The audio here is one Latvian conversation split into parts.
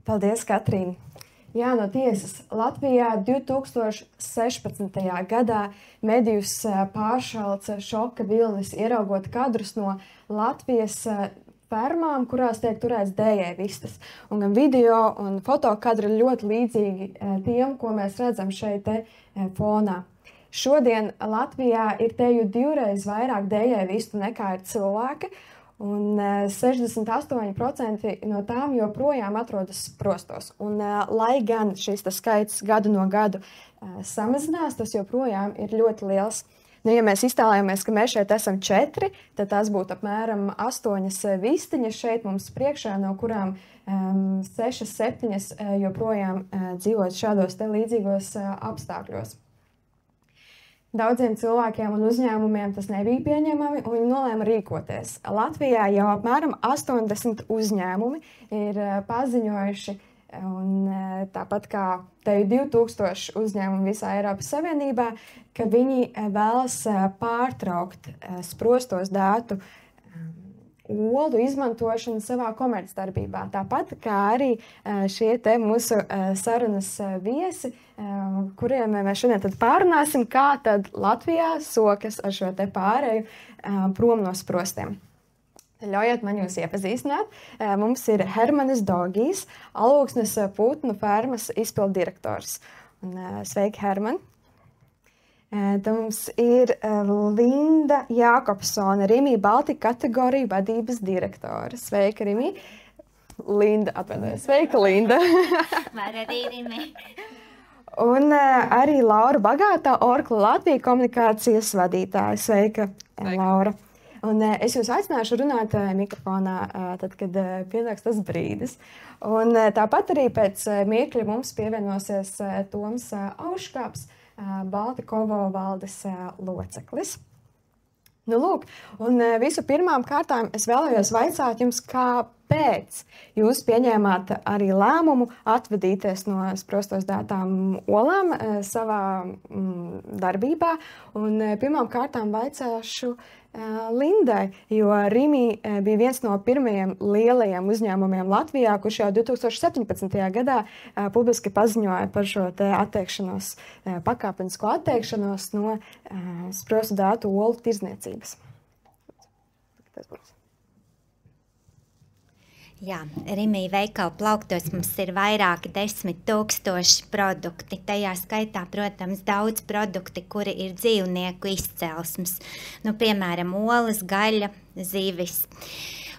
Paldies, Katrīna! Jā, no tiesas. Latvijā 2016. gadā medijus pāršalca šoka vilnis, ieraugot kadrus no Latvijas fermām, kurās tiek turēts dējēju vistas. Un gan video un fotokadri ir ļoti līdzīgi tiem, ko mēs redzam šeit te fonā. Šodien Latvijā ir teju 2 reizes vairāk dējēju vistu nekā ir cilvēki, un 68% no tām joprojām atrodas sprostos. Un, lai gan šis skaits gadu no gadu samazinās, tas joprojām ir ļoti liels. Nu, ja mēs iztēlojamies, ka mēs šeit esam 4, tad tās būtu apmēram 8 vistiņas šeit mums priekšā, no kurām 6, 7 joprojām dzīvot šādos te līdzīgos apstākļos. Daudziem cilvēkiem un uzņēmumiem tas nebija pieņemami, un viņi nolēma rīkoties. Latvijā jau apmēram 80 uzņēmumi ir paziņojuši, un tāpat kā teju 2000 uzņēmumu visā Eiropas Savienībā, ka viņi vēlas pārtraukt sprostos dētu olu izmantošanu savā komercdarbībā. Tāpat kā arī šie te mūsu sarunas viesi, kuriem mēs šodien tad pārunāsim, kā tad Latvijā sokas ar šo te pāreju prom no sprostiem. Ļaujiet man jūs iepazīstināt. Mums ir Hermanis Dogijs, Alūksnes putnu fermas izpilddirektors. Sveiki, Herman! Tad mums ir Linda Jākopsone, Rimī Baltika kategoriju vadības direktore. Sveika, Rimī! Linda, atvainojies. Sveika, Linda! Var arī Rimī. Un arī Laura Bagātā, Orkla Latvija komunikācijas vadītāja. Sveika, Laura! Un es jūs aicināšu runāt mikrofonā, tad, kad pienāks tas brīdis. Un tāpat arī pēc mirkļa mums pievienosies Toms Auškāps, Baltikovo valdes loceklis. Nu, lūk, un visu pirmām kārtām es vēlējos vaicāt jums, kāpēc jūs pieņēmāt arī lēmumu atvadīties no sprostos dētām olām savā darbībā. Un pirmām kārtām vaicāšu Lindai, jo Rimī bija viens no pirmajiem lielajiem uzņēmumiem Latvijā, kurš jau 2017. gadā publiski paziņoja par šo te atteikšanos, pakāpenisko atteikšanos no sprostu dētu olu tirdzniecības. Tas būs. Jā, Rimī veikalu plauktos mums ir vairāki 10 000 produkti. Tajā skaitā, protams, daudz produkti, kuri ir dzīvnieku izcelsmes. Nu, piemēram, olas, gaļa, zivis.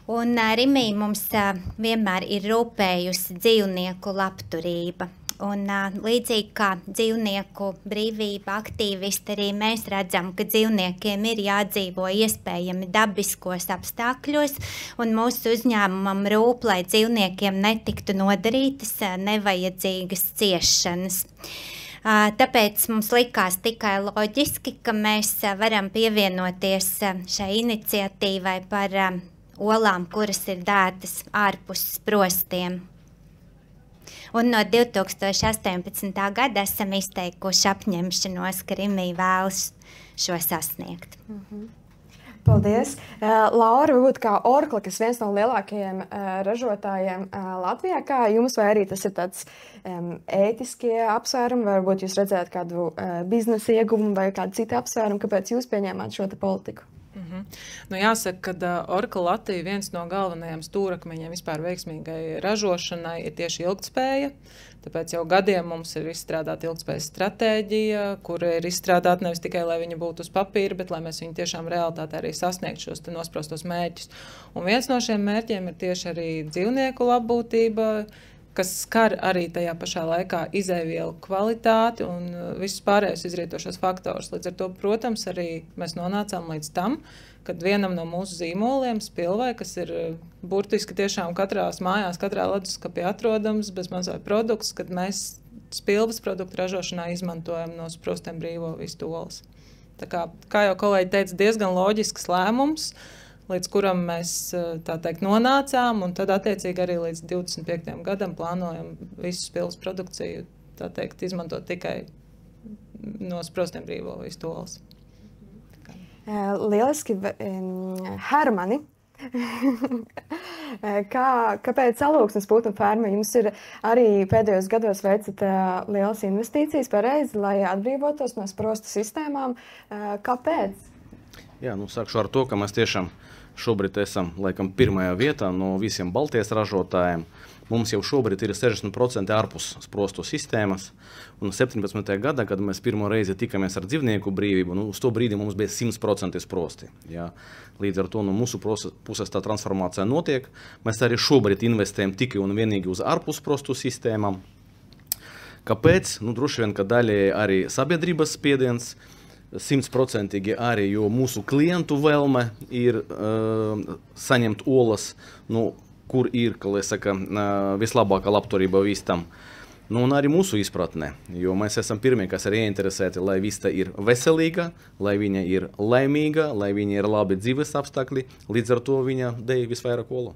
Un Rimī mums vienmēr ir rūpējusi dzīvnieku labturība. Un līdzīgi kā dzīvnieku brīvība aktīvisti, arī mēs redzam, ka dzīvniekiem ir jādzīvo iespējami dabiskos apstākļos, un mūsu uzņēmumam rūp, lai dzīvniekiem netiktu nodarītas nevajadzīgas ciešanas. Tāpēc mums likās tikai loģiski, ka mēs varam pievienoties šai iniciatīvai par olām, kuras ir dētas ārpus sprostiem. Un no 2018. gada esam izteikuši apņemšanos, ka Rimī vēlas šo sasniegt. Paldies! Laura, varbūt kā Orkla, kas viens no lielākajiem ražotājiem Latvijā, kā jums, vai arī tas ir tāds ētiskie apsvērumi, vai varbūt jūs redzējāt kādu biznesa ieguvumu vai kādu citu apsvērumu, kāpēc jūs pieņēmāt šo te politiku? Nu, jāsaka, ka Orkla Latvija viens no galvenajiem stūrakmeņiem vispār veiksmīgai ražošanai ir tieši ilgtspēja. Tāpēc jau gadiem mums ir izstrādāta ilgtspējas stratēģija, kura ir izstrādāta nevis tikai, lai viņa būtu uz papīra, bet lai mēs viņu tiešām realitātē arī sasniegtu šos nosprostos mērķus. Un viens no šiem mērķiem ir tieši arī dzīvnieku labbūtība, kas skar arī tajā pašā laikā izēvielu kvalitāti un visus pārējos izrietošos faktorus. Līdz ar to, protams, arī mēs nonācām līdz tam, kad vienam no mūsu zīmoliem, Spilvai, kas ir burtiski tiešām katrās mājās, katrā leduskapī atrodams bezmazliet produkts, kad mēs Spilvas produktu ražošanā izmantojam no sprostiem brīvo vistu olas. Tā kā jau kolēģi teica, diezgan loģisks lēmums, līdz kuram mēs, tā teikt, nonācām, un tad attiecīgi arī līdz 25. gadam plānojam visu Spilvas produkciju, tā teikt, izmantot tikai no sprostiem brīvo vistu olas. Lieliski, Hermani, Kāpēc Alūksnes putnu ferma? Jums ir arī pēdējos gados veicat lielas investīcijas pareizi, lai atbrīvotos no sprostu sistēmām. Kāpēc? Jā, sākšu ar to, ka mēs tiešām šobrīd esam laikam pirmajā vietā no visiem Baltijas ražotājiem. Mums jau šobrīd ir 60% ārpus sprostu sistēmas. Un 17. gadā, kad mēs pirmo reizi tikamies ar dzīvnieku brīvību, uz to brīdi mums bija 100% sprosti. Jā. Līdz ar to no mūsu puses tā transformācija notiek. Mēs arī šobrīd investējam tikai un vienīgi uz ārpus sprostu sistēmām. Kāpēc? Droši vien, ka daļai arī sabiedrības spiediens, 100% arī, jo mūsu klientu vēlme ir saņemt olas, kur ir, kā lai saka, vislabākā labturība vistam. Un arī mūsu izpratnē, jo mēs esam pirmie, kas ir ieinteresēti, lai vista ir veselīga, lai viņa ir laimīga, lai viņa ir labi dzīves apstākļi, līdz ar to viņa dēļ visvairāk olu.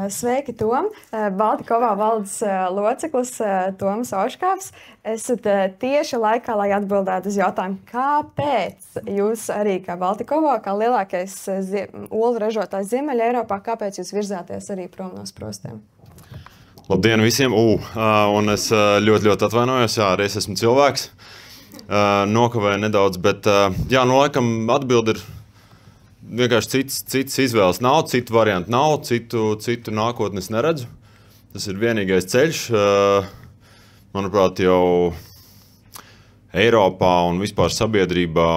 Sveiki, Tom! Baltikovā valdes loceklis Toms Oškāvs. Esat tieši laikā, lai atbildētu uz jautājumu, kāpēc jūs arī kā Baltikovā, kā lielākais olu ražotājs Ziemeļa Eiropā, kāpēc jūs virzāties arī prom no sprostiem? Labdien visiem! Un es ļoti atvainojos, arī es esmu cilvēks. Nokavēju nedaudz, bet laikam atbild ir vienkārši cits izvēles nav, citu variantu nav, citu nākotnes neredzu. Tas ir vienīgais ceļš. Manuprāt, jau Eiropā un vispār sabiedrībā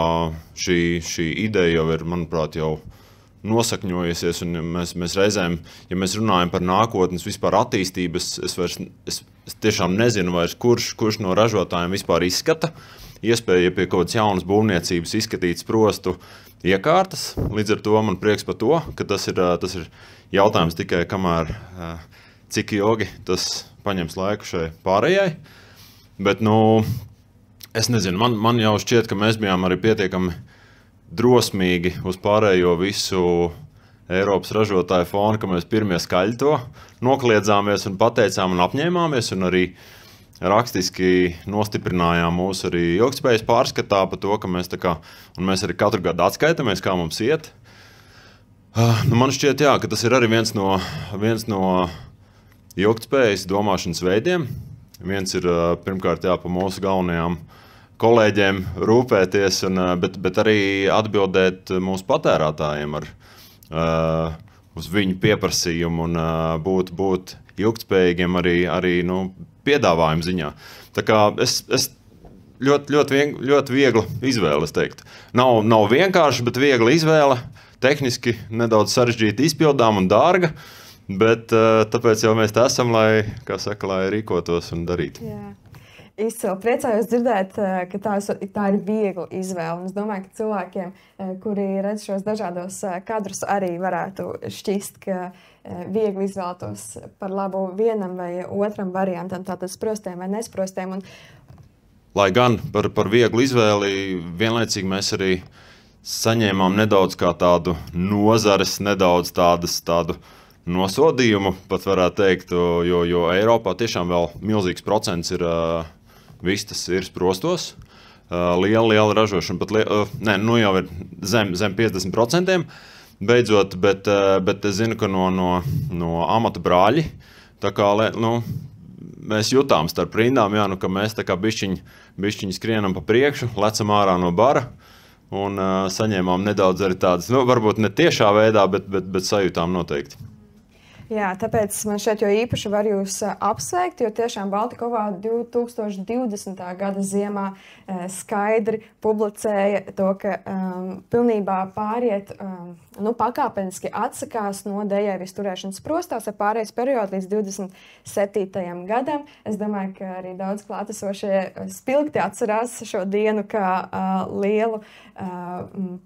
šī ideja jau ir, manuprāt, jau nosakņojusies. Un mēs reizēm, ja mēs runājam par nākotnes vispār attīstības, es tiešām nezinu vairs, kurš no ražotājiem vispār izskata iespēja pie kaut kādas jaunas būvniecības izskatīt sprostu iekārtas. Līdz ar to man prieks par to, ka tas ir jautājums tikai kamēr, cik ilgi tas paņems laiku šai pārējai. Bet, es nezinu, man jau šķiet, ka mēs bijām arī pietiekami drosmīgi uz pārējo visu Eiropas ražotāju fonu, ka mēs pirmie skaļi to nokliedzāmies un pateicām un apņēmāmies un arī rakstiski nostiprinājām mūsu arī ilgtspējas pārskatā par to, ka mēs mēs arī katru gadu atskaitamies, kā mums iet. Man šķiet, jā, ka tas ir arī viens no ilgtspējas domāšanas veidiem. Viens ir pirmkārt par mūsu galvenajām kolēģiem rūpēties, bet arī atbildēt mūsu patērētājiem uz viņu pieprasījumu un būt ilgtspējīgiem arī piedāvājumu ziņā. Tā kā es ļoti viegla izvēle, es teiktu. Nav vienkārši, bet viegla izvēle. Tehniski nedaudz sarežģīta izpildām un dārga, bet tāpēc jau mēs te esam, lai rīkotos un darītu. Jā. Izcili priecājos dzirdēt, ka tā ir viegla izvēle. Un es domāju, ka cilvēkiem, kuri redz šos dažādos kadrus, arī varētu šķist, ka viegli izvēlētos par labu vienam vai otram variantam, tātad sprostiem vai nesprostiem. Lai gan par vieglu izvēli vienlaicīgi mēs arī saņēmām nedaudz kā tādu nozares, nedaudz tādu nosodījumu, pat varētu teikt, jo Eiropā tiešām vēl milzīgs procents ir vistas ir sprostos, liela ražošana, jau ir zem 50%, beidzot, bet es zinu, ka no amata brāļi, tā kā, mēs jutām starp rindām, jā, ka mēs tā kā bišķiņi skrienam pa priekšu, lecam ārā no bara un saņēmām nedaudz arī tādas, varbūt ne tiešā veidā, bet sajūtām noteikti. Jā, tāpēc man šeit jau īpaši var jūs apsveikt, jo tiešām Baltikovā 2020. gada ziemā skaidri publicēja to, ka pilnībā pāriet, pakāpeniski atsakās no dējēvis turēšanas sprostās ar pārējais periodu līdz 27. gadam. Es domāju, ka arī daudz klātesošie spilgti atcerās šo dienu kā lielu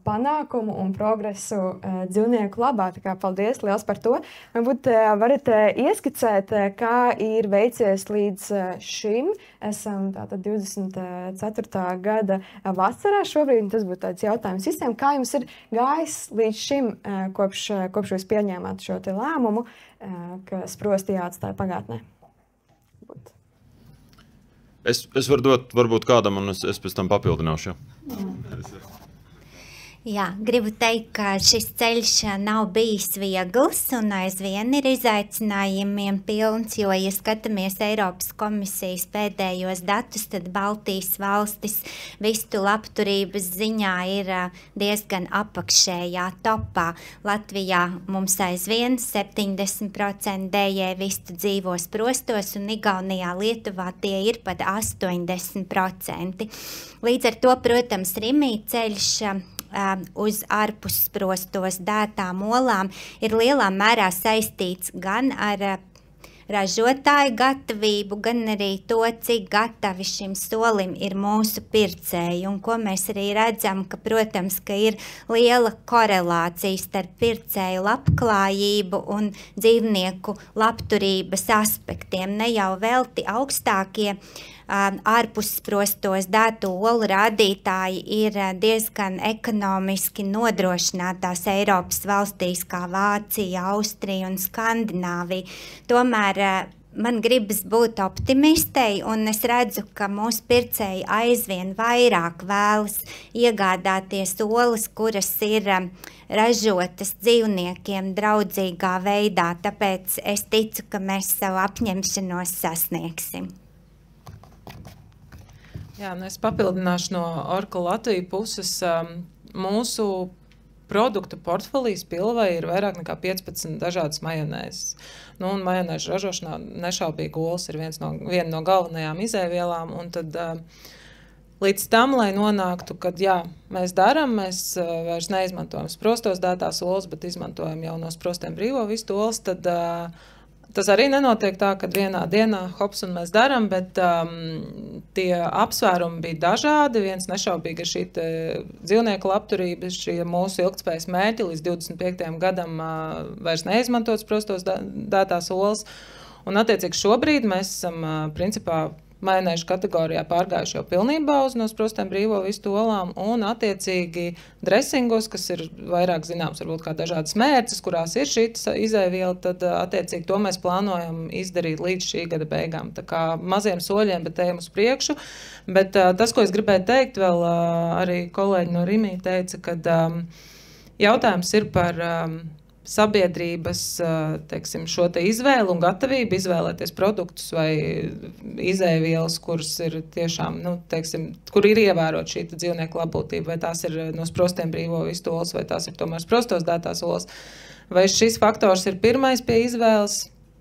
panākumu un progresu dzīvnieku labā. Tā kā paldies liels par to. Varbūt varat ieskicēt, kā ir veicies līdz šim. Esam tātad 24. gada vasarā šobrīd. Tas būtu tāds jautājums visiem. Kā jums ir gājis līdz šim, kopš jūs pieņēmāt šo te lēmumu, ka sprosti jāatstāja pagātnē? Es varu dot varbūt kādam, un es pēc tam papildināšu. Jā, gribu teikt, ka šis ceļš nav bijis viegls un aizvien ir izaicinājumiem pilns, jo, ja skatāmies Eiropas komisijas pēdējos datus, tad Baltijas valstis vistu labturības ziņā ir diezgan apakšējā topā. Latvijā mums aizvien 70% dējē vistu dzīvo sprostos un Igaunijā, Lietuvā tie ir pat 80%. Līdz ar to, protams, Rimī ceļš uz ārpussprostos dētām olām ir lielā mērā saistīts gan ar ražotāju gatavību, gan arī to, cik gatavi šim solim ir mūsu pircēji. Un ko mēs arī redzam, ka, protams, ka ir liela korelācija starp pircēju labklājību un dzīvnieku labturības aspektiem. Ne jau velti augstākie ārpussprostos dētu olu rādītāji ir diezgan ekonomiski nodrošinātās Eiropas valstīs kā Vācija, Austrija un Skandināvija. Tomēr man gribas būt optimistei, un es redzu, ka mūsu pircēji aizvien vairāk vēlas iegādāties olas, kuras ir ražotas dzīvniekiem draudzīgā veidā. Tāpēc es ticu, ka mēs savu apņemšanos sasniegsim. Jā, es papildināšu no Oracle Latvijas puses. Mūsu produktu portfelijas pilvē ir vairāk nekā 15 dažādas majonēzes. Un majonēžu ražošanā nešaubīgi olas ir viena no galvenajām izēvielām. Un tad līdz tam, lai nonāktu, kad mēs darām, mēs vairs neizmantojam sprostos dētās olas, bet izmantojam jau no sprostiem brīvo vistu olas, tad tas arī nenotiek tā, ka vienā dienā hops un mēs darām, bet tie apsvērumi bija dažādi. Viens nešaubīgi ir šī dzīvnieku labturība, šie mūsu ilgtspējas mērķi līdz 25. gadam vairs neizmantot sprostos dētās olas. Un attiecīgi šobrīd mēs esam principā majonēžu kategorijā pārgājuši jau pilnībā uz no sprostiem brīvo vistu olām, un attiecīgi dresingos, kas ir vairāk zināms, varbūt kā dažādas mērces, kurās ir šī izēviela, tad attiecīgi to mēs plānojam izdarīt līdz šī gada beigām. Tā kā maziem soļiem, bet ejam uz priekšu. Bet tas, ko es gribēju teikt, vēl arī kolēģi no Rimī teica, kad jautājums ir par sabiedrības, teiksim, šo te izvēlu un gatavību izvēlēties produktus vai izēvielas, kuras ir tiešām, teiksim, kur ir ievērot šī dzīvnieku labbūtība, vai tās ir no sprostiem brīvo vistu olas, vai tās ir tomēr sprostos dētās olas. Vai šis faktors ir pirmais pie izvēles?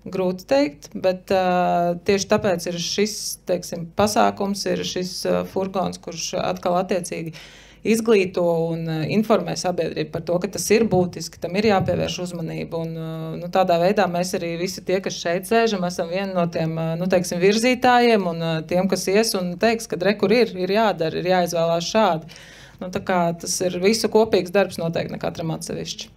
Grūti teikt, bet tieši tāpēc ir šis, teiksim, pasākums, ir šis furgons, kurš atkal attiecīgi izglīto un informē sabiedrību par to, ka tas ir būtiski, tam ir jāpievērš uzmanību. Un, tādā veidā mēs arī visi tie, kas šeit sēžam, esam vieni no tiem, teiksim, virzītājiem un tiem, kas ies un teiks, ka rekur ir jādara, ir jāizvēlās šādi. Tā kā tas ir visu kopīgs darbs noteikti ne katram atsevišķi.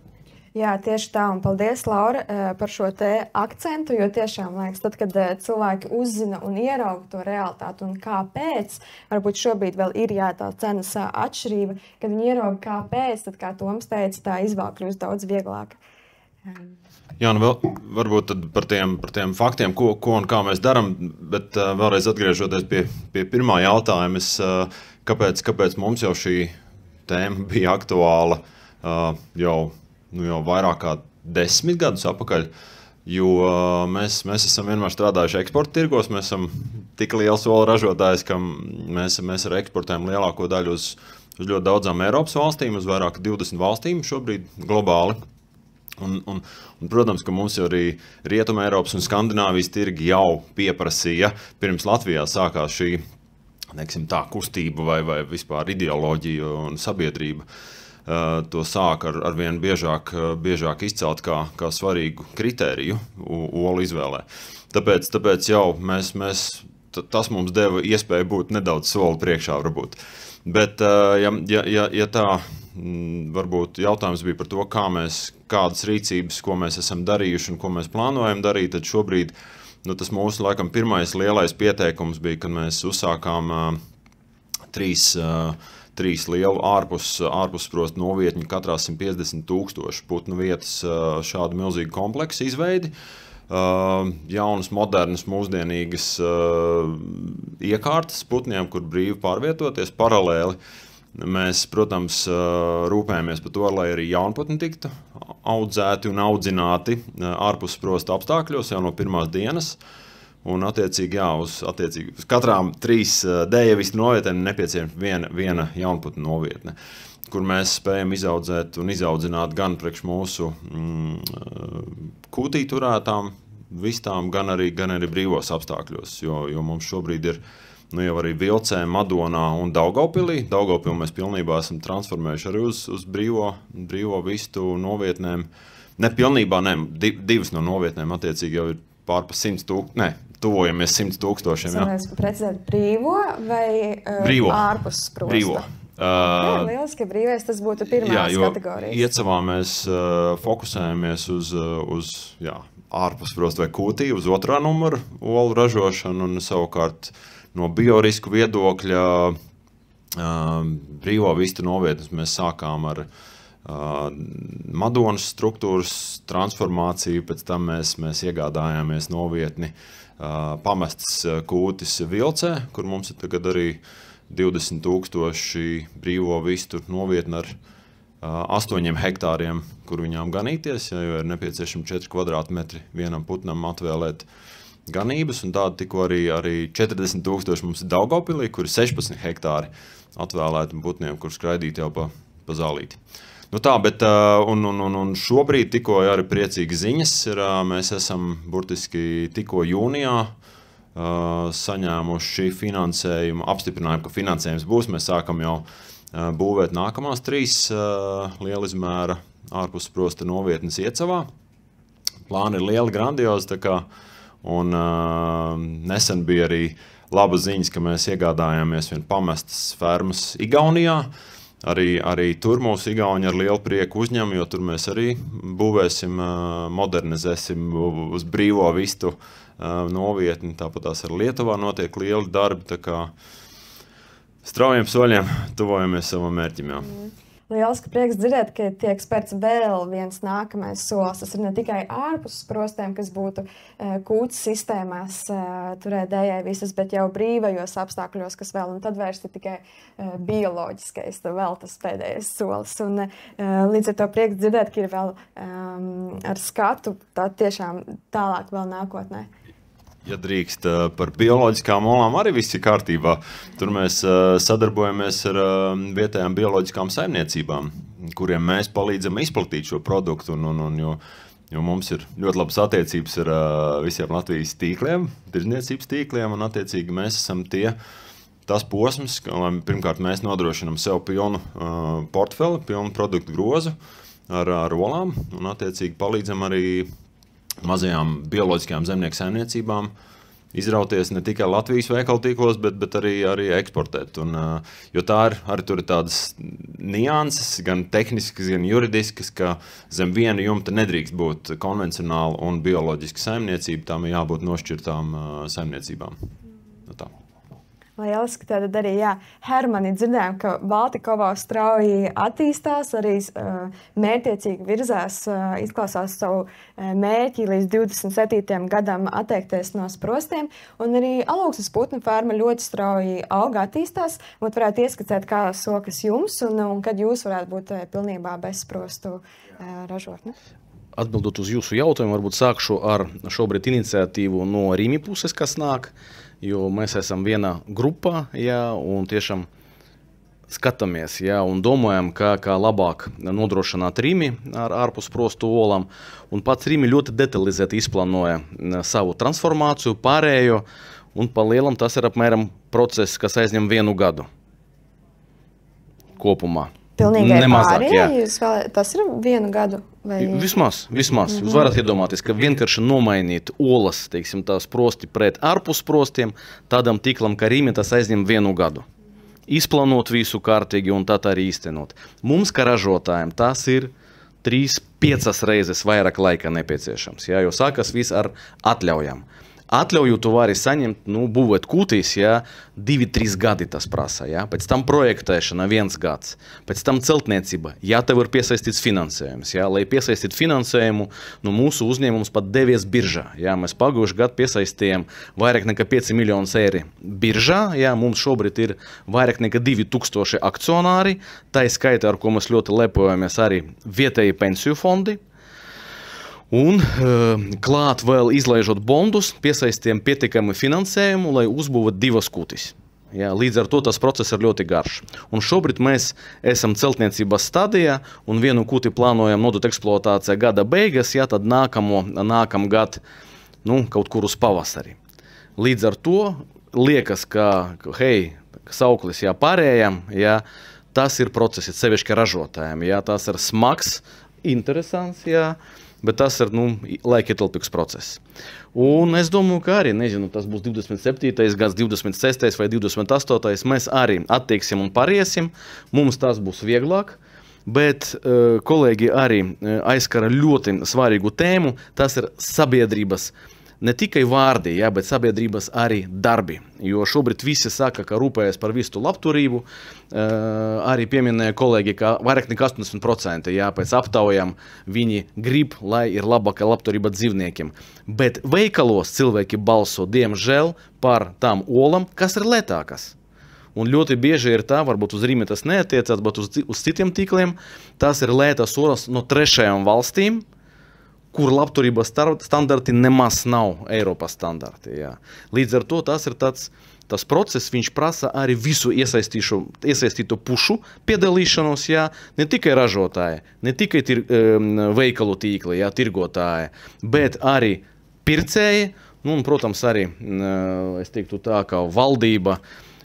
Jā, tieši tā, un paldies, Laura, par šo te akcentu, jo tiešām, liekas, tad, kad cilvēki uzzina un ierauga to realitāti un kāpēc, varbūt šobrīd vēl ir tā cenas atšķirība, kad viņi ierauga kāpēc, tad, kā Toms teica, tā izvēle kļūst daudz vieglāka. Jā, vēl varbūt tad par tiem faktiem, ko un kā mēs darām, bet vēlreiz atgriežoties pie pirmā jautājuma, kāpēc mums jau šī tēma bija aktuāla jau vairāk kā 10 gadus atpakaļ, jo mēs esam vienmēr strādājuši eksporta tirgos, mēs esam tik liels olu ražotājs, ka mēs arī eksportējam lielāko daļu uz ļoti daudzām Eiropas valstīm, uz vairāk 20 valstīm šobrīd globāli. Un, protams, ka mums arī Rietuma Eiropas un Skandināvijas tirgi jau pieprasīja, pirms Latvijā sākās šī, teiksim, tā kustība vai vispār ideoloģija un sabiedrība. To sāk ar vien biežāk izcelt kā svarīgu kritēriju olu izvēlē. Tāpēc jau tas mums deva iespēju būt nedaudz soli priekšā varbūt. Bet, ja tā varbūt jautājums bija par to, kādas rīcības, ko mēs esam darījuši un ko mēs plānojam darīt, tad šobrīd tas mūsu laikam pirmais lielais pieteikums bija, kad mēs uzsākām trīs lielu ārpussprostu novietņu, katrā 150,000 putnu vietas šādu milzīgu kompleksu izveidi. Jaunas, modernas, mūsdienīgas iekārtas putniem, kur brīvi pārvietoties paralēli. Mēs, protams, rūpējamies par to, lai arī jaunputni tiktu audzēti un audzināti ārpus sprosta apstākļos jau no pirmās dienas. Un, attiecīgi, uz katrām 3 dējevistu novietnēm nepieciešama viena jaunputnu novietne, kur mēs spējam izaudzēt un izaudzināt gan priekš mūsu kūtī turētām vistām, gan arī brīvos apstākļos, jo mums šobrīd ir jau arī Vilcē, Madonā un Daugavpilī. Daugavpili mēs pilnībā esam transformējuši arī uz brīvo vistu novietnēm. Ne pilnībā, ne, 2 no novietnēm attiecīgi jau ir pārpa 100 000, tuvojamies 100 000. Mēs precizēt brīvo vai ārpus sprosta? Brīvo. Lieliski, brīvais tas būtu pirmās kategorijas. Iecavā mēs fokusējamies uz ārpus sprosta vai kūtī, uz 2. numuru olu ražošanu, un savukārt no biorisku viedokļa brīvo vistu novietnes mēs sākām ar Madonas struktūras transformāciju, pēc tam mēs iegādājāmies novietni pamestas kūtis Vilcē, kur mums ir tagad arī 20 000 brīvo vistu novietni ar 8 hektāriem, kur viņām ganīties, jo ir nepieciešami 4 kvadrātmetri vienam putnam atvēlēt ganības, un tāda tikko arī 40 000 mums ir Daugavpilī, kur ir 16 hektāri atvēlēti putniem, kur skraidīt jau pa zālīti. Nu tā, bet un šobrīd tikko arī priecīgas ziņas ir, mēs esam burtiski tikko jūnijā saņēmuši finansējumu, apstiprinājumu, ka finansējums būs. Mēs sākam jau būvēt nākamās 3 lielizmēra ārpus sprosta novietnes Iecavā. Plāni ir lieli, grandiozi, tā kā, un nesen bija arī laba ziņas, ka mēs iegādājāmies vien pamestas fermas Igaunijā. Arī tur mūsu Igauni ar lielu prieku uzņem, jo tur mēs arī būvēsim, modernizēsim uz brīvo vistu novietni. Tāpat tās ar Lietuvā notiek lieli darbi, tā kā straujiem soļiem tuvojamies savam mērķim. Jā. Lieliski prieks dzirdēt, ka tiek spērts vēl viens nākamais solis. Tas ir ne tikai ārpus sprostēm, kas būtu kūts sistēmās turēt dējai visas, bet jau brīvajos apstākļos, kas vēl, un tad vairs ir tikai bioloģiskais, vēl tas pēdējais solis. Un līdz ar to prieks dzirdēt, ka ir vēl ar skatu tā tiešām tālāk vēl nākotnē. Ja drīkst, par bioloģiskām olām arī viss ir kārtībā. Tur mēs sadarbojamies ar vietējām bioloģiskām saimniecībām, kuriem mēs palīdzam izplatīt šo produktu, jo mums ir ļoti labas attiecības ar visiem Latvijas tīkliem, tirdzniecības tīkliem, un attiecīgi mēs esam tas posms, lai pirmkārt mēs nodrošinam sev pilnu portfeli, pilnu produktu grozu ar olām, un attiecīgi palīdzam arī mazajām bioloģiskajām zemnieku saimniecībām izrauties ne tikai Latvijas veikalu tīklos, bet arī eksportēt. Jo arī tur ir tādas nianses, gan tehniskas, gan juridiskas, ka zem viena jumta nedrīkst būt konvencionāla un bioloģiska saimniecība, tām ir jābūt nošķirtām saimniecībām. Tā. Lieliski, tad arī, Hermani, dzirdējām, ka Baltikovā strauji attīstās, arī mērķiecīgi virzās, izklausās savu mērķi līdz 27. gadam atteikties no sprostiem, un arī Alūksnes putnu ferma ļoti strauji auga attīstās, un varētu ieskicēt, kā sokas jums, un kad jūs varētu būt pilnībā bezsprostu ražotne. Atbildot uz jūsu jautājumu, varbūt sākšu ar šobrīd iniciatīvu no Rimi puses, kas nāk, jo mēs esam viena grupā, un tiešām skatāmies, un domājam, kā labāk nodrošināt Rimi ar ārpus sprostu olām, un pats Rimi ļoti detalizēti izplānoja savu transformāciju, pārējo, un pa lielam tas ir apmēram process, kas aizņem 1 gadu kopumā. Pilnīgai pārējai, tas ir 1 gadu? Vai... Vismaz. Jūs varat iedomāties, ka vienkārši nomainīt olas, teiksim, tā sprosti pret ārpus sprostiem, tādam tīklam kā Rimi tas aizņem 1 gadu. Izplānot visu kārtīgi un tā arī īstenot. Mums, kā ražotājiem, tas ir 3-5 reizes vairāk laika nepieciešams, jo sākas viss ar atļaujām. Atļauju tu vari saņemt, būvēt kūtīs, 2-3 gadi tas prasa, pēc tam projektēšana 1 gads, pēc tam celtniecība, tev ir piesaistīts finansējums, lai piesaistītu finansējumu, mūsu uzņēmums pat devies biržā, mēs pagājuši gadu piesaistījām vairāk nekā 5 miljonus eiro biržā, mums šobrīd ir vairāk nekā 2000 akcionāri, tā skaita, ar ko mēs ļoti lepojamies arī vietēji pensiju fondi. Un klāt vēl izlaižot bondus, piesaistiem pietiekami finansējumu, lai uzbūvētu 2 kūtis. Līdz ar to tas process ir ļoti garš. Un šobrīd mēs esam celtniecības stadijā un vienu kūti plānojam nodot eksploatācijā gada beigas, tad nākamgad kaut kur uz pavasari. Līdz ar to liekas, ka sauklis pārējām, tas ir process, sevišķi ražotājiem, tas ir smags, interesants, bet tas ir laikietilpīgs process. Un es domāju, ka arī, tas būs 27. gads, 26. vai 28. Mēs arī attieksim un pariesim, mums tas būs vieglāk, bet kolēģi arī aizskara ļoti svarīgu tēmu, tas ir sabiedrības ne tikai vārdi, bet sabiedrības arī darbi. Jo šobrīd visi saka, ka rūpējas par visu labturību. Arī pieminēja kolēģi, ka vairāk nekā 80% pēc aptaujām viņi grib, lai ir labāka labturība dzīvniekiem. Bet veikalos cilvēki balso, diemžēl, par tām olam, kas ir lētākas. Un ļoti bieži ir tā, varbūt uz Rīmi tas neatiecās, bet uz citiem tīkliem, tas ir lētas olas no 3. valstīm, kur labturības standarti nemaz nav Eiropas standarti. Līdz ar to tas ir tas process, viņš prasa arī visu iesaistīto pušu piedalīšanos, ne tikai ražotāji, ne tikai veikalu tīkli, tirgotāji, bet arī pircēji, un, protams, arī, es teiktu tā, kā valdība,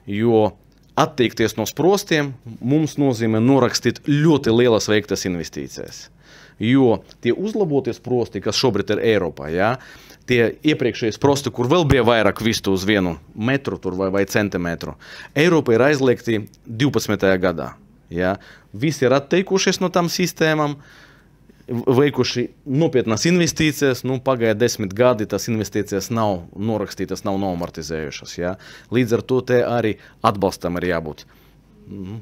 jo attiekties no sprostiem mums nozīmē norakstīt ļoti lielas veiktas investīcijas. Jo tie uzlaboties sprosti, kas šobrīd ir Eiropā, tie iepriekšējie sprosti, kur vēl bija vairāk vistu uz 1 metru vai centimetru, Eiropa ir aizliegti 12. gadā. Visi ir atteikušies no tām sistēmām, veikuši nopietnas investīcijas, pagāja 10 gadi, tas investīcijas nav norakstītas, nav noamortizējušas. Līdz ar to te arī atbalstam ir jābūt.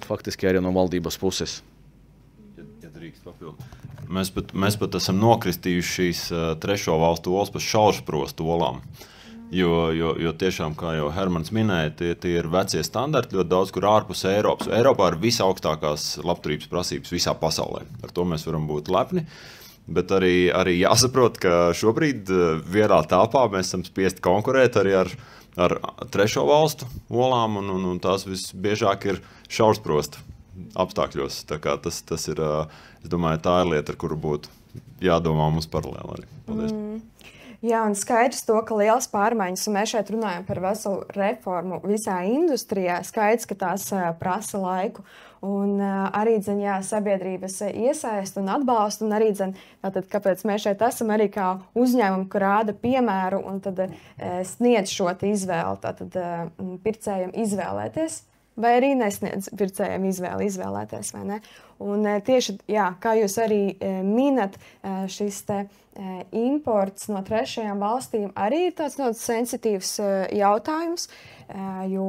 Faktiski arī no valdības puses. Mēs pat esam nokristījuši šīs 3. valstu olas par šaušprostu olām. Jo tiešām, kā jau Hermans minēja, tie ir vecie standarti ļoti daudz, kur ārpus Eiropas. Eiropā ir visaugstākās labturības prasības visā pasaulē. Ar to mēs varam būt lepni. Bet arī jāsaprot, ka šobrīd vienā telpā mēs esam spiesti konkurēt arī ar 3. valstu olām, un tās visbiežāk ir šaušprostu apstākļos. Tā kā tas ir, es domāju, tā ir lieta, ar kuru būtu jādomā mums paralēli arī. Paldies. Jā, un skaidrs to, ka lielas pārmaiņas, un mēs šeit runājam par veselu reformu visā industrijā, skaidrs, ka tās prasa laiku, un arī, sabiedrības iesaist un atbalstu, un arī, tātad, kāpēc mēs šeit esam arī kā uzņēmumi, kur rāda piemēru, un tad sniedz šo izvēli, tātad pircējiem izvēlēties, vai arī nesniedz pircējiem izvēlēties, vai ne? Un tieši, kā jūs arī minat, šis imports no 3. valstīm arī ir tāds ļoti sensitīvs jautājums, jo,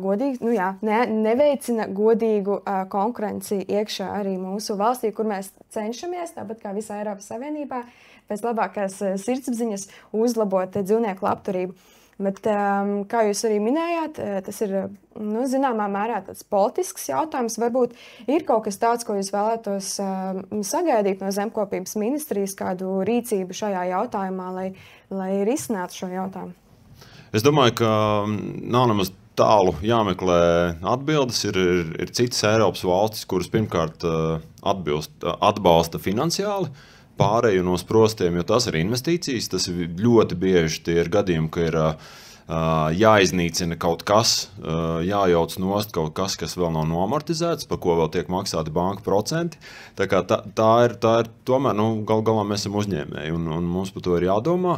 godīgi, neveicina godīgu konkurenci iekšā arī mūsu valstī, kur mēs cenšamies, tāpat kā visā Eiropas Savienībā, pēc labākās sirdsapziņas uzlabot dzīvnieku labturību. Bet, kā jūs arī minējāt, tas ir zināmā mērā tāds politisks jautājums. Varbūt ir kaut kas tāds, ko jūs vēlētos sagaidīt no zemkopības ministrijas, kādu rīcību šajā jautājumā, lai risinātu šo jautājumu? Es domāju, ka nav nemaz tālu jāmeklē atbildes. Ir citas Eiropas valstis, kuras pirmkārt atbalsta finansiāli pārēju no sprostiem, jo tas ir investīcijas. Tas ir ļoti bieži tie ir gadījumi, ka ir jāiznīcina kaut kas, jājauc nost kaut kas, kas vēl nav noamortizēts, par ko vēl tiek maksāti banku procenti. Tā kā tā ir tomēr, galā mēs esam uzņēmēji, un mums par to ir jādomā.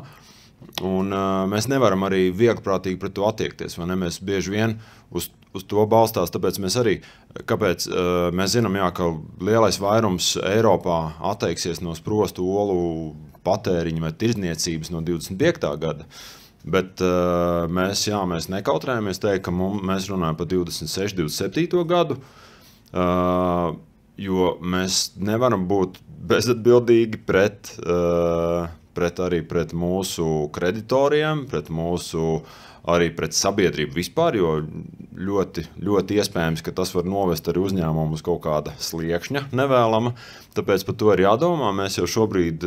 Un mēs nevaram arī vieglprātīgi pret to attiekties, vai ne? Mēs bieži vien uz to balstās, tāpēc mēs arī, kāpēc mēs zinām, ka lielais vairums Eiropā atteiksies no sprostu olu patēriņa vai tirdzniecības no 25. gada. Bet mēs nekautrējamies teikt, ka mēs runājam par 26, 27. gadu, jo mēs nevaram būt bezatbildīgi pret mūsu kreditoriem, arī pret sabiedrību vispār, jo ļoti, ļoti iespējams, ka tas var novest arī uzņēmumu uz kaut kāda sliekšņa nevēlama. Tāpēc par to ir jādomā. Mēs jau šobrīd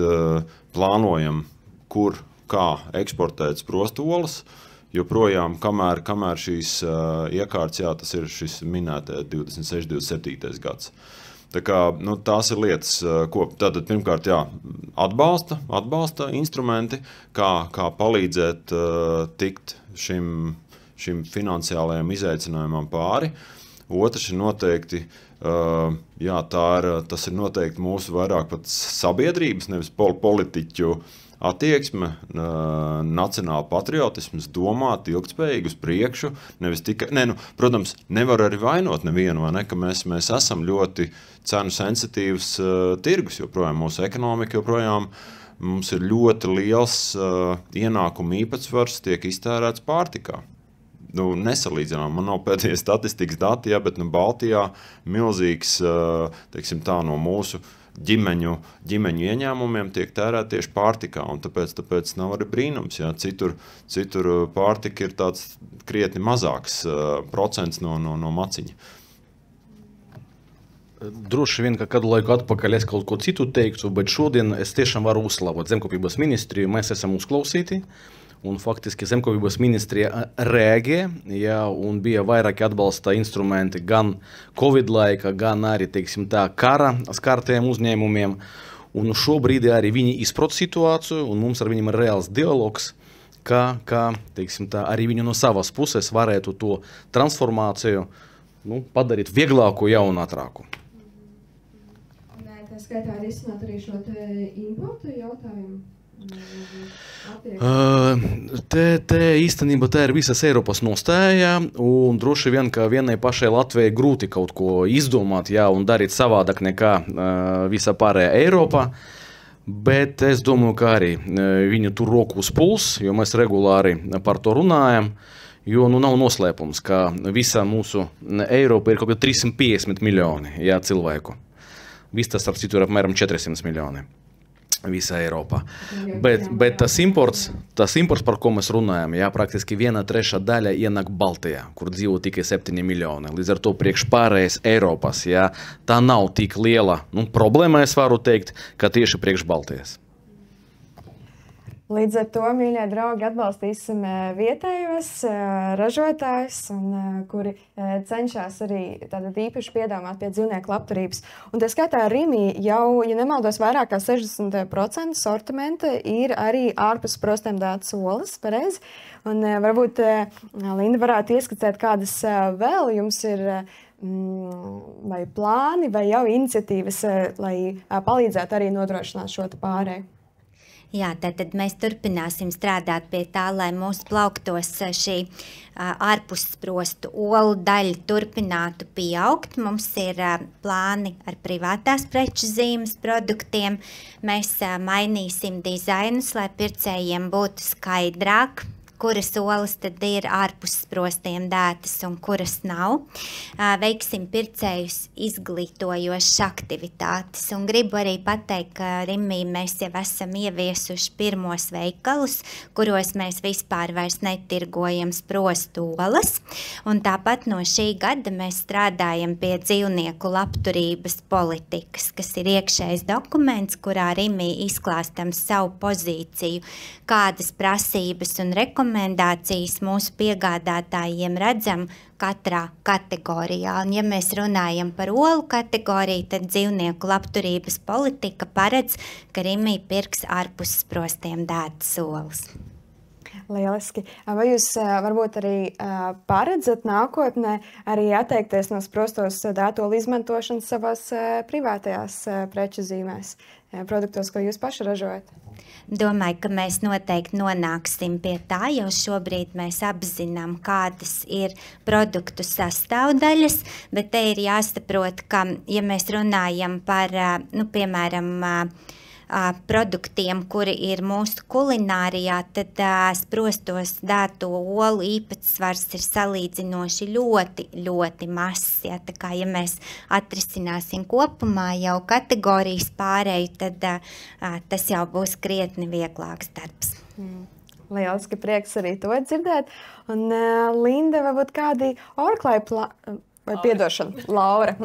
plānojam, kā eksportēt sprostolas, joprojām, kamēr šīs iekārtas, tas ir šis minētais 26, 27. gads. Tā kā, tās ir lietas, ko tātad pirmkārt atbalsta instrumenti, kā palīdzēt tikt šim finansiālajam izaicinājumam pāri. Otrs ir noteikti, tas ir noteikti mūsu vairāk pat sabiedrības, nevis politiķu attieksme, nacionāla patriotisms, domāt ilgtspējīgi uz priekšu, nevis tikai, protams, nevar arī vainot nevienu, vai ne, ka mēs esam ļoti cenu sensitīvs tirgus, joprojām mūsu ekonomika, joprojām mums ir ļoti liels ienākumu īpatsvars tiek iztērēts pārtikā. Nesalīdzinām, man nav pēdējie statistikas dati, bet Baltijā milzīgs, teiksim tā, no mūsu ģimeņu ieņēmumiem tiek tērēt tieši pārtikā, un tāpēc nav arī brīnums. Citur pārtika ir tāds krietni mazāks procents no maciņa. Droši vien, ka kādu laiku atpakaļ es kaut ko citu teiktu, bet šodien es tiešām varu uzslavot Zemkopības ministriju. Mēs esam uzklausīti, un faktiski Zemkopības ministrija reaģē, un bija vairāki atbalsta instrumenti gan Covid laika, gan arī, teiksim tā, kara skartajiem uzņēmumiem. Un šobrīd arī viņi izprot situāciju, un mums ar viņiem ir reāls dialogs, kā teiksim tā, arī viņi no savas puses varētu to transformāciju padarīt vieglāku, un ātrāku. Tā skaitā arī izsnāt arī šo importu jautājumu. Īstenībā tā ir visas Eiropas nostāja, un droši vien, ka vienai pašai Latvijai grūti kaut ko izdomāt, un darīt savādāk nekā visa pārējā Eiropā, bet es domāju, ka arī viņi tur roku uz puls, jo mēs regulāri par to runājam, jo nav noslēpums, ka visa mūsu Eiropa ir kaut kā 350 miljoni cilvēku. Viss tas ar citu ir apmēram 400 miljoni. Visā Eiropā. Bet tas imports, par ko mēs runājam, praktiski 1/3 daļa ienāk Baltijā, kur dzīvo tikai 7 miljoni. Līdz ar to priekš pārējais Eiropas, tā nav tik liela problēma, es varu teikt, ka tieši priekš Baltijas. Līdz ar to, mīļie draugi, atbalstīsim vietējos ražotājus, kuri cenšas arī īpaši piedāvāt pie dzīvnieku labturības. Un tā skaitā Rimi jau, ja nemaldos, vairāk kā 60% sortimenta ir arī ārpus sprostiem dētas olas, pareizi. Un varbūt Linda varētu ieskicēt, kādas vēl jums ir vai plāni, vai jau iniciatīvas, lai palīdzētu arī nodrošināt šo pārēju. Jā, tad mēs turpināsim strādāt pie tā, lai mūsu plauktos šī ārpussprostu olu daļa turpinātu pieaugt. Mums ir plāni ar privātās preču zīmes produktiem. Mēs mainīsim dizainus, lai pircējiem būtu skaidrāk, kuras olas tad ir ārpussprostiem dētas un kuras nav. Veiksim pircējus izglītojošas aktivitātes. Un gribu arī pateikt, ka Rimī mēs jau esam ieviesuši pirmos veikalus, kuros mēs vispār vairs netirgojam sprostu olas. Un tāpat no šī gada mēs strādājam pie dzīvnieku labturības politikas, kas ir iekšējs dokuments, kurā Rimī izklāstam savu pozīciju, kādas prasības un rekomendācijas mūsu piegādātājiem redzam katrā kategorijā. Un, ja mēs runājam par olu kategoriju, tad dzīvnieku labturības politika paredz, ka Rimī pirks ārpussprostiem dētas olas. Lieliski. Vai jūs varbūt arī paredzat nākotnē arī atteikties no sprostos dētolu izmantošanas savās privātajās preču zīmēs, produktos, ko jūs paši ražojat? Domāju, ka mēs noteikti nonāksim pie tā, jo šobrīd mēs apzinām, kādas ir produktu sastāvdaļas, bet te ir jāsaprot, ka, ja mēs runājam par, piemēram, produktiem, kuri ir mūsu kulinārijā, tad sprostos dēto olu īpatsvars ir salīdzinoši ļoti, ļoti mazs. Ja? Tā kā, ja mēs atrisināsim kopumā jau kategorijas pārēju, tad tas jau būs krietni vieglāks darbs. Lieliski prieks arī to dzirdēt. Un, Linda, varbūt kādi Orklai vai piedošana, Laura.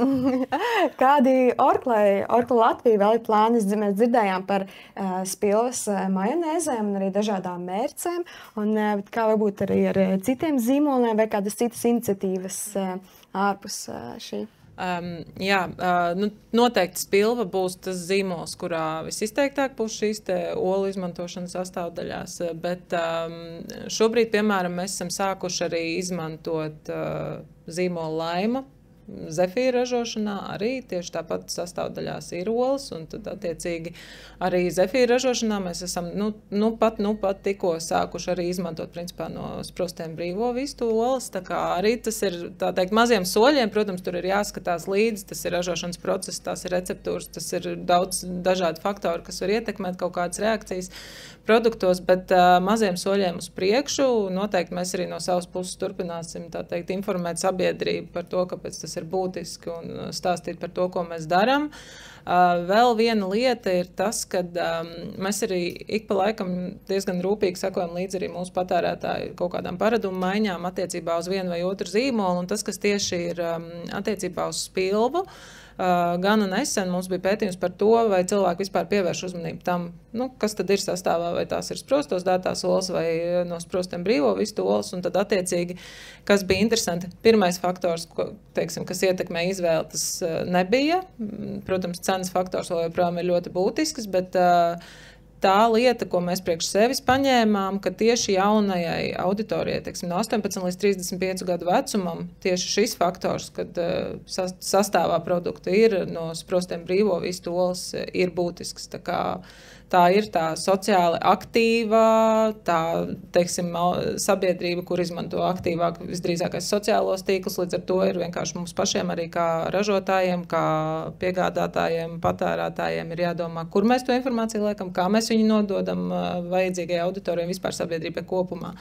Kādi Orkla Latvija vēl ir plāni? Mēs dzirdējām par spilvas majonēzēm un arī dažādām mērcēm. Un kā varbūt arī ar citiem zīmoliem vai kādas citas iniciatīvas ārpus šī? Noteikti spilva būs tas zīmols, kurā visizteiktāk būs šīs olu izmantošanas sastāvdaļās, bet šobrīd, piemēram, mēs esam sākuši arī izmantot zīmolu Laima Zefīra ražošanā, arī tieši tāpat sastāvdaļās ir olas, un tad attiecīgi arī Zefīra ražošanā mēs esam nu pat tikko sākuši arī izmantot principā no sprostiem brīvo vistu olas, tā kā arī tas ir, tā teikt, maziem soļiem, protams, tur ir jāskatās līdzi, tas ir ražošanas process, tās ir receptūras, tas ir daudz dažādi faktori, kas var ietekmēt kaut kādas reakcijas produktos, bet maziem soļiem uz priekšu noteikti mēs arī no savas puses turpināsim, tā teikt, informēt sabiedrību par to, kāpēc tas ir būtiski un stāstīt par to, ko mēs darām. Vēl viena lieta ir tas, ka mēs arī ik pa laikam diezgan rūpīgi sekojam līdzi arī mūsu patērētāju kaut kādām paradumu maiņām attiecībā uz vienu vai otru zīmolu, un tas, kas tieši ir attiecībā uz spilvu, gana nesen mums bija pētījums par to, vai cilvēki vispār pievērš uzmanību tam, kas tad ir sastāvā, vai tās ir sprostos dētās olas vai no sprostiem brīvo vistu olas, un tad attiecīgi, kas bija interesanti, pirmais faktors, kas ietekmē izvēli, tas nebija. Protams, cenas faktors vēl joprojām ir ļoti būtisks, bet tā lieta, ko mēs priekš sevis paņēmām, ka tieši jaunajai auditorijai, no 18 līdz 35 gadu vecumam, tieši šis faktors, kad sastāvā produkta ir no sprostiem brīvo vistu olas, ir būtisks. Tā ir tā sociāli aktīva, tā, sabiedrība, kur izmanto aktīvāk visdrīzākais sociālos tīklus, līdz ar to ir vienkārši mums pašiem arī kā ražotājiem, kā piegādātājiem, patērētājiem ir jādomā, kur mēs to informāciju liekam, kā mēs viņu nododam vajadzīgajai auditorijai vispār sabiedrībai kopumā.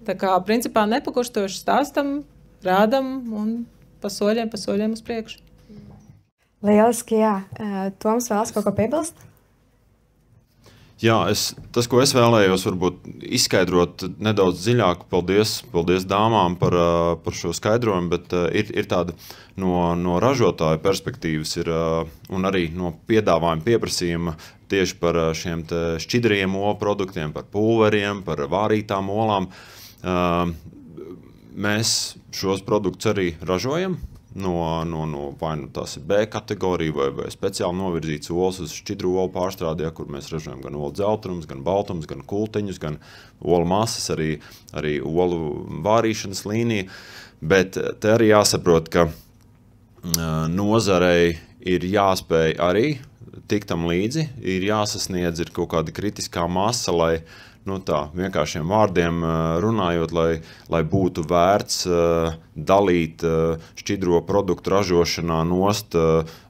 Tā kā, principā, nepakurstoši stāstam, rādam un pa soļiem uz priekšu. Lieliski, jā. Toms vēlas kaut ko piebilst? Jā, tas, ko es vēlējos varbūt izskaidrot nedaudz dziļāk, paldies dāmām par šo skaidrojumu, bet ir tāda no ražotāja perspektīvas un arī no piedāvājuma pieprasījuma tieši par šiem šķidriem olu produktiem, par pulveriem, par vārītām olām. Mēs šos produktus arī ražojam. Vai tās ir B kategorija vai speciāli novirzīts olas uz šķidru olu pārstrādē, kur mēs ražojam gan olu dzeltrums, gan baltums, gan kultiņus, gan olu masas, arī olu vārīšanas līnija. Bet te arī jāsaprot, ka nozarei ir jāspēj arī tikt tam līdzi, ir jāsasniedz ir kaut kāda kritiskā masa, lai vienkāršiem vārdiem runājot, lai būtu vērts dalīt šķidro produktu ražošanā nost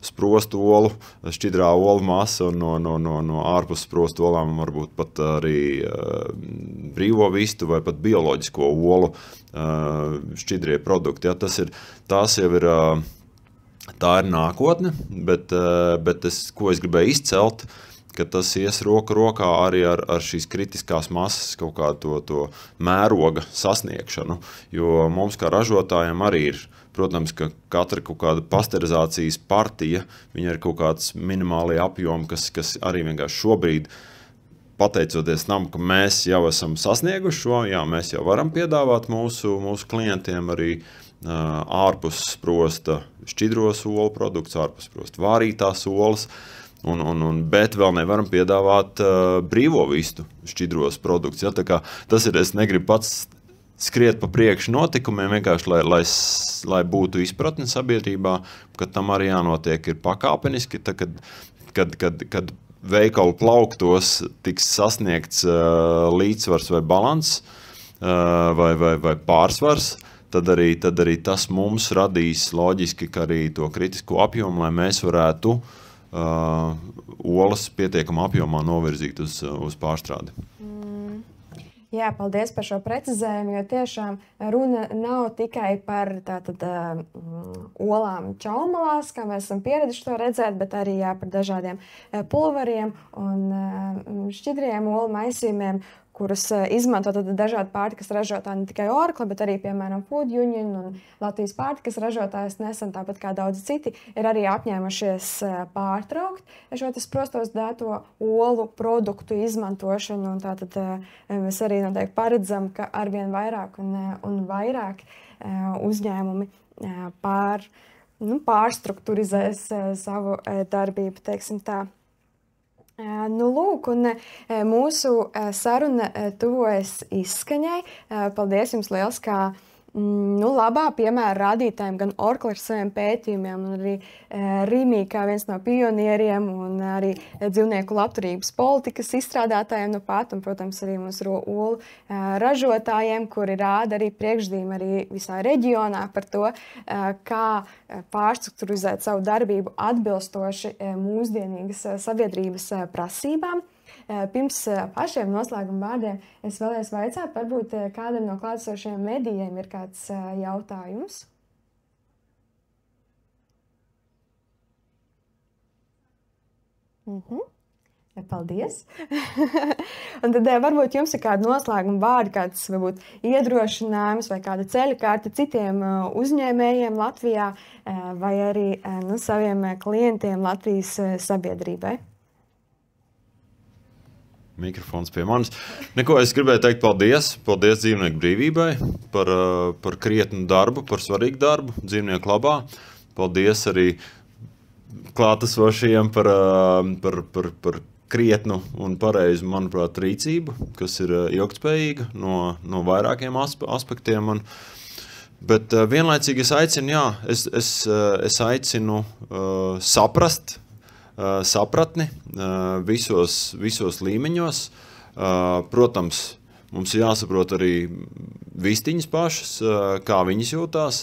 sprostu olu, šķidrā olu masa un no ārpus sprostu olām varbūt pat arī brīvo vistu vai pat bioloģisko olu šķidrie produkti. Ja, tā ir nākotne, bet ko es gribēju izcelt, ka tas ies roku rokā arī ar šīs kritiskās masas kaut kādu to mēroga sasniegšanu, jo mums kā ražotājiem arī ir, protams, ka katra kaut kāda pasterizācijas partija, viņa ir kaut kāds minimālie apjomi, kas arī vienkārši šobrīd, pateicoties tam, ka mēs jau esam sasnieguši šo, jā, mēs jau varam piedāvāt mūsu klientiem arī ārpus sprosta šķidros olu produktus, ārpus sprosta vārītās olas, bet vēl nevaram piedāvāt brīvo vistu šķidros produktus. Ja? Tā kā tas ir, es negribu pats skriet pa priekšu notikumiem, vienkārši, lai būtu izpratne sabiedrībā, ka tam arī jānotiek ir pakāpeniski, kad veikalu plauktos tiks sasniegts līdzsvars vai balans vai pārsvars, tad arī tas mums radīs loģiski, ka arī to kritisko apjomu, lai mēs varētu olas pietiekamā apjomā novirzīt uz pārstrādi. Jā, paldies par šo precizējumu, jo tiešām runa nav tikai par olām čaumalās, kā mēs esam pieraduši to redzēt, bet arī par dažādiem pulveriem un šķidriem olu maisījumiem, kurus izmanto dažādi pārtikas ražotāji, ne tikai Oracle, bet arī, piemēram, Food Union un Latvijas pārtikas ražotājs nesen, tāpat kā daudzi citi, ir arī apņēmušies pārtraukt šo sprostos dēto olu produktu izmantošanu. Un tātad mēs arī noteikti paredzam, ka arvien vairāk un vairāk uzņēmumi pārstrukturizēs savu darbību, teiksim tā. Lūk, un mūsu saruna tuvojas izskaņai. Paldies jums liels, kā labā piemēra rādītājiem gan Oracle ar saviem pētījumiem, un arī Rimi kā viens no pionieriem, un arī dzīvnieku labturības politikas izstrādātājiem pat, un, protams, arī mūsu olu ražotājiem, kuri rāda arī priekšzīmi arī visā reģionā par to, kā pārstrukturizēt savu darbību atbilstoši mūsdienīgas sabiedrības prasībām. Pirms pašiem noslēguma vārdiem es vēlējos vaicāt, varbūt kādam no klātesošajiem medijiem ir kāds jautājums? Paldies! Un tad varbūt jums ir kāda noslēguma vārdi, kāds varbūt iedrošinājums vai kāda ceļa kārta citiem uzņēmējiem Latvijā vai arī saviem klientiem Latvijas sabiedrībai. Mikrofons pie manis. Neko, es gribēju teikt paldies. Paldies dzīvnieku brīvībai par krietnu darbu, par svarīgu darbu dzīvnieku labā. Paldies arī klātesošajiem par krietnu un pareizu, manuprāt, rīcību, kas ir ilgtspējīga no vairākiem aspektiem. Bet vienlaicīgi es aicinu, es aicinu saprast, sapratni visos līmeņos. Protams, mums ir jāsaprot arī vistiņas pašas, kā viņas jūtās.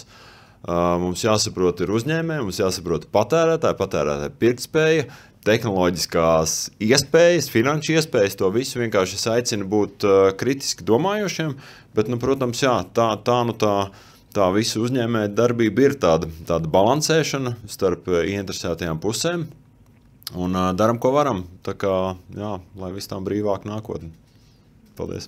Mums jāsaprot ir uzņēmēji, mums jāsaprot patērētāji pirktspēja, tehnoloģiskās iespējas, finanšu iespējas, to visu vienkārši es aicinu būt kritiski domājošiem, bet, protams, tā visu uzņēmēju darbība ir tāda balansēšana starp ieinteresētajām pusēm. Un daram, ko varam. Tā kā, lai viss tām brīvāk nākotni. Paldies.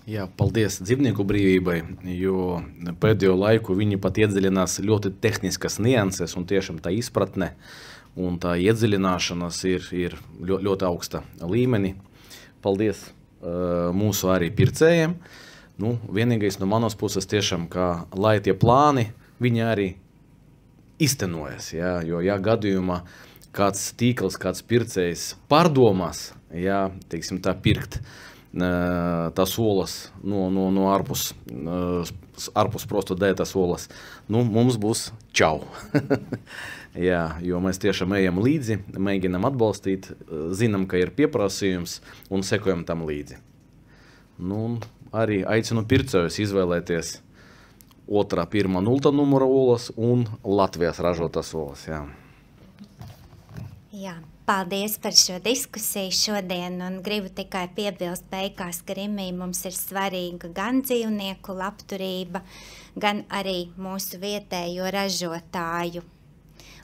Jā, paldies dzīvnieku brīvībai, jo pēdējo laiku viņi pat iedziļinās ļoti tehniskas nianses un tiešām tā izpratne un tā iedziļināšanas ir ļoti augsta līmenī. Paldies mūsu arī pircējiem. Vienīgais no manas puses tiešām, ka lai tie plāni, viņi arī iztenojas, jo gadījumā kāds tīkls, kāds pircējs pārdomās, teiksim tā, pirkt tās olas no ārpus prosto dētas olas, mums būs čau. Jo mēs tiešām ejam līdzi, mēģinam atbalstīt, zinām, ka ir pieprasījums un sekojam tam līdzi. Arī aicinu pircējus izvēlēties 2., 1., 0. numura olas un Latvijas ražotas olas. Jā, paldies par šo diskusiju šodien, un gribu tikai piebilst beigās, ka Rimī mums ir svarīga gan dzīvnieku labturība, gan arī mūsu vietējo ražotāju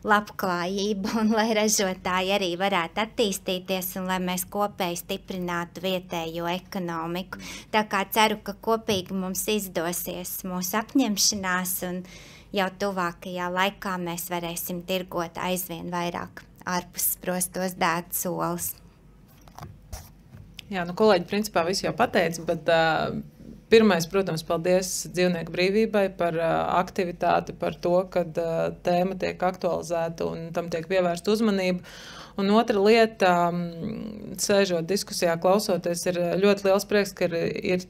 labklājība, un lai ražotāji arī varētu attīstīties un lai mēs kopēji stiprinātu vietējo ekonomiku. Tā kā ceru, ka kopīgi mums izdosies mūsu apņemšanās un jau tuvākajā laikā mēs varēsim tirgot aizvien vairāk ārpus sprostos dētas olas. Jā, kolēģi principā visu jau pateica, bet pirmais, protams, paldies dzīvnieku brīvībai par aktivitāti, par to, kad tēma tiek aktualizēta un tam tiek pievērsta uzmanība. Un otra lieta, sēžot diskusijā, klausoties, ir ļoti liels prieks, ka ir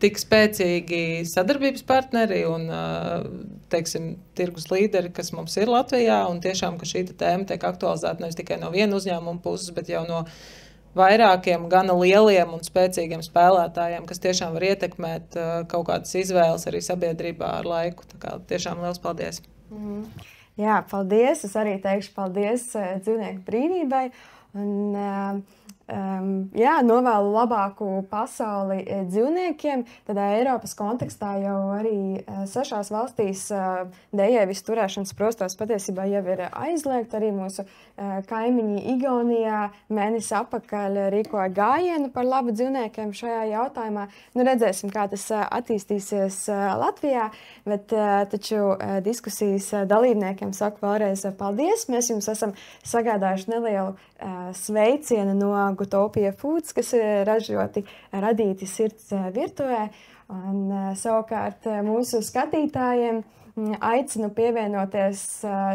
tik spēcīgi sadarbības partneri un, teiksim, tirgus līderi, kas mums ir Latvijā, un tiešām, ka šī tēma tiek aktualizēta nevis tikai no viena uzņēmuma puses, bet jau no vairākiem gana lieliem un spēcīgiem spēlētājiem, kas tiešām var ietekmēt kaut kādas izvēles arī sabiedrībā ar laiku. Tā kā tiešām liels paldies. Jā, paldies. Es arī teikšu paldies dzīvnieku brīvībai. Un, jā, novēlu labāku pasauli dzīvniekiem. Tad Eiropas kontekstā jau arī 6 valstīs dējēvis turēšanas prostos patiesībā jau ir aizliegt. Arī mūsu kaimiņi Igaunijā mēnesi atpakaļ rīkoja gājienu par labu dzīvniekiem šajā jautājumā. Nu, redzēsim, kā tas attīstīsies Latvijā, bet taču diskusijas dalībniekiem saku vēlreiz paldies. Mēs jums esam sagādājuši nelielu sveicienu no Gutopia Foods, kas ir radīti sirds virtuvē. Un, savukārt mūsu skatītājiem aicinu pievienoties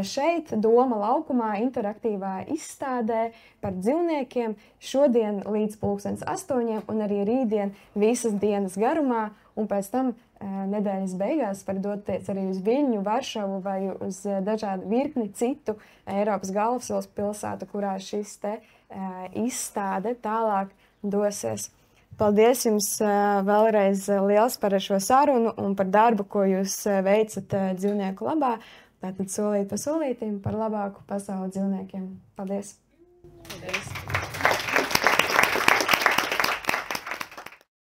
šeit, Doma laukumā, interaktīvā izstādē par dzīvniekiem šodien līdz 8:00 un arī rītdien visas dienas garumā. Un pēc tam nedēļas beigās var doties arī uz Viļņu, Varšavu vai uz dažādu virkni citu Eiropas galvaspilsētu, kurā šis te izstāde tālāk dosies. Paldies jums vēlreiz liels par šo sarunu un par darbu, ko jūs veicat dzīvnieku labā. Tātad solīt pa solītim par labāku pasauli dzīvniekiem. Paldies! Paldies.